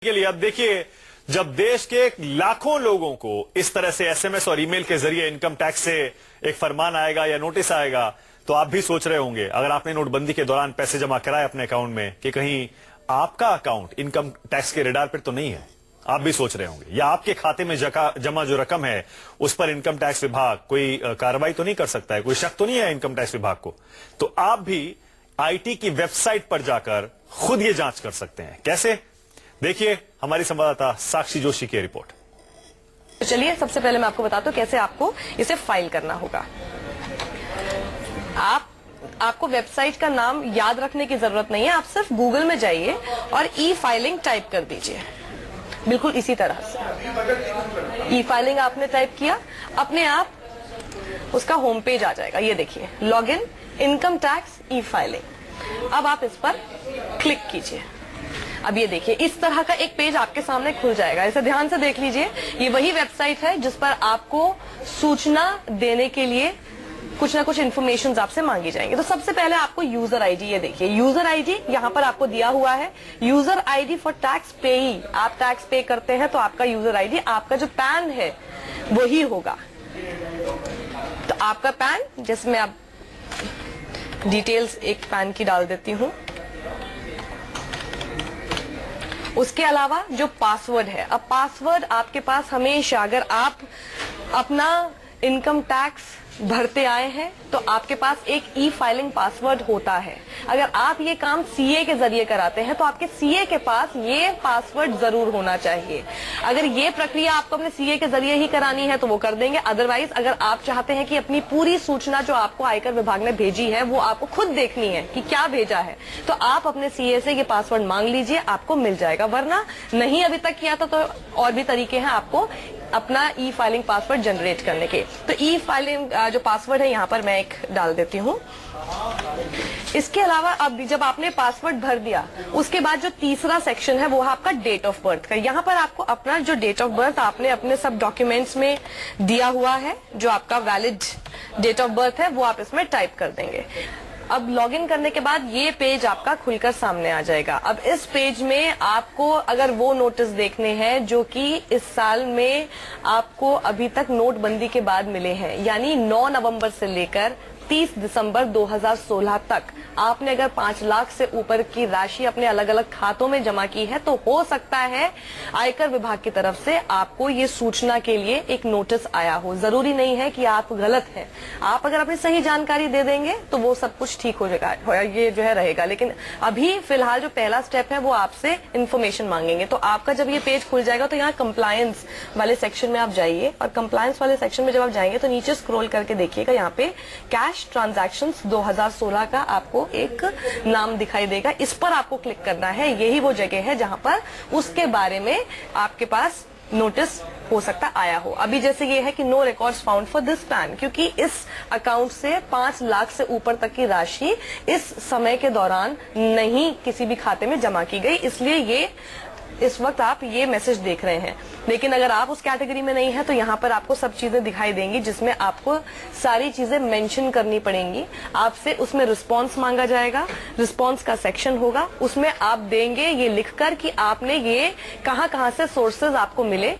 के लिए अब देखिए, जब देश के लाखों लोगों को इस तरह से एसएमएस और ईमेल के जरिए इनकम टैक्स से एक फरमान आएगा या नोटिस आएगा, तो आप भी सोच रहे होंगे, अगर आपने नोटबंदी के दौरान पैसे जमा कराए अपने अकाउंट में, कि कहीं आपका अकाउंट इनकम टैक्स के रडार पर तो नहीं है। आप भी सोच रहे होंगे, या आपके खाते में जमा जो रकम है उस पर इनकम टैक्स विभाग कोई कार्रवाई तो नहीं कर सकता है, कोई शक तो नहीं है इनकम टैक्स विभाग को। तो आप भी आईटी की वेबसाइट पर जाकर खुद ये जांच कर सकते हैं। कैसे? देखिए हमारी संवाददाता साक्षी जोशी की रिपोर्ट। चलिए सबसे पहले मैं आपको बताता हूं कैसे आपको इसे फाइल करना होगा। आपको वेबसाइट का नाम याद रखने की जरूरत नहीं है, आप सिर्फ गूगल में जाइए और ई फाइलिंग टाइप कर दीजिए, बिल्कुल इसी तरह से। ई फाइलिंग आपने टाइप किया, अपने आप उसका होम पेज आ जाएगा। ये देखिए, log in income tax e filing. अब आप इस पर क्लिक कीजिए। अब ये देखिए, इस तरह का एक पेज आपके सामने खुल जाएगा। इसे ध्यान से देख लीजिए, ये वही वेबसाइट है जिस पर आपको सूचना देने के लिए कुछ ना कुछ इन्फॉर्मेशन आपसे मांगी जाएंगी। तो सबसे पहले आपको यूजर आईडी, ये देखिए यूजर आईडी यहाँ पर आपको दिया हुआ है। यूजर आईडी फॉर टैक्स पेई, आप टैक्स पे करते हैं तो आपका यूजर आईडी, आपका जो पैन है वही होगा। तो आपका पैन, जिसमें आप डिटेल्स एक पैन की डाल देती हूँ। उसके अलावा जो पासवर्ड है, अब पासवर्ड आपके पास हमेशा, अगर आप अपना इनकम टैक्स भरते आए हैं तो आपके पास एक ई फाइलिंग पासवर्ड होता है। अगर आप ये काम सीए के जरिए कराते हैं तो आपके सीए के पास ये पासवर्ड जरूर होना चाहिए। अगर ये प्रक्रिया आपको अपने सीए के जरिए ही करानी है तो वो कर देंगे। अदरवाइज अगर आप चाहते हैं कि अपनी पूरी सूचना जो आपको आयकर विभाग ने भेजी है वो आपको खुद देखनी है कि क्या भेजा है, तो आप अपने सीए से ये पासवर्ड मांग लीजिए, आपको मिल जाएगा। वरना नहीं अभी तक किया था तो और भी तरीके हैं आपको अपना ई फाइलिंग पासवर्ड जनरेट करने के। तो ई फाइलिंग जो पासवर्ड है यहाँ पर मैं एक डाल देती हूँ। इसके अलावा अब जब आपने पासवर्ड भर दिया, उसके बाद जो तीसरा सेक्शन है वो है आपका डेट ऑफ बर्थ का। यहाँ पर आपको अपना जो डेट ऑफ बर्थ आपने अपने सब डॉक्यूमेंट्स में दिया हुआ है, जो आपका वैलिड डेट ऑफ बर्थ है, वो आप इसमें टाइप कर देंगे। अब लॉगिन करने के बाद ये पेज आपका खुलकर सामने आ जाएगा। अब इस पेज में आपको अगर वो नोटिस देखने हैं जो कि इस साल में आपको अभी तक नोटबंदी के बाद मिले हैं, यानी 9 नवंबर से लेकर 30 दिसंबर 2016 तक आपने अगर 5 लाख से ऊपर की राशि अपने अलग अलग खातों में जमा की है तो हो सकता है आयकर विभाग की तरफ से आपको ये सूचना के लिए एक नोटिस आया हो। जरूरी नहीं है कि आप गलत हैं, आप अगर अपनी सही जानकारी दे देंगे तो वो सब कुछ ठीक हो जाएगा, ये जो है रहेगा। लेकिन अभी फिलहाल जो पहला स्टेप है वो आपसे इन्फॉर्मेशन मांगेंगे। तो आपका जब ये पेज खुल जाएगा तो यहाँ कंप्लायंस वाले सेक्शन में आप जाइए, और कंप्लायंस वाले सेक्शन में जब आप जाएंगे तो नीचे स्क्रॉल करके देखिएगा, यहाँ पे कैश ट्रांजैक्शंस 2016 का आपको एक नाम दिखाई देगा। इस पर आपको क्लिक करना है। यही वो जगह है जहां पर उसके बारे में आपके पास नोटिस हो सकता आया हो। अभी जैसे ये है कि no records found for this PAN, क्योंकि इस अकाउंट से 5 लाख से ऊपर तक की राशि इस समय के दौरान नहीं किसी भी खाते में जमा की गई, इसलिए ये इस वक्त आप ये मैसेज देख रहे हैं। लेकिन अगर आप उस कैटेगरी में नहीं है तो यहाँ पर आपको सब चीजें दिखाई देंगी, जिसमें आपको सारी चीजें मेंशन करनी पड़ेंगी। आपसे उसमें रिस्पांस मांगा जाएगा, रिस्पांस का सेक्शन होगा, उसमें आप देंगे ये लिखकर कि आपने ये कहाँ से सोर्सेज आपको मिले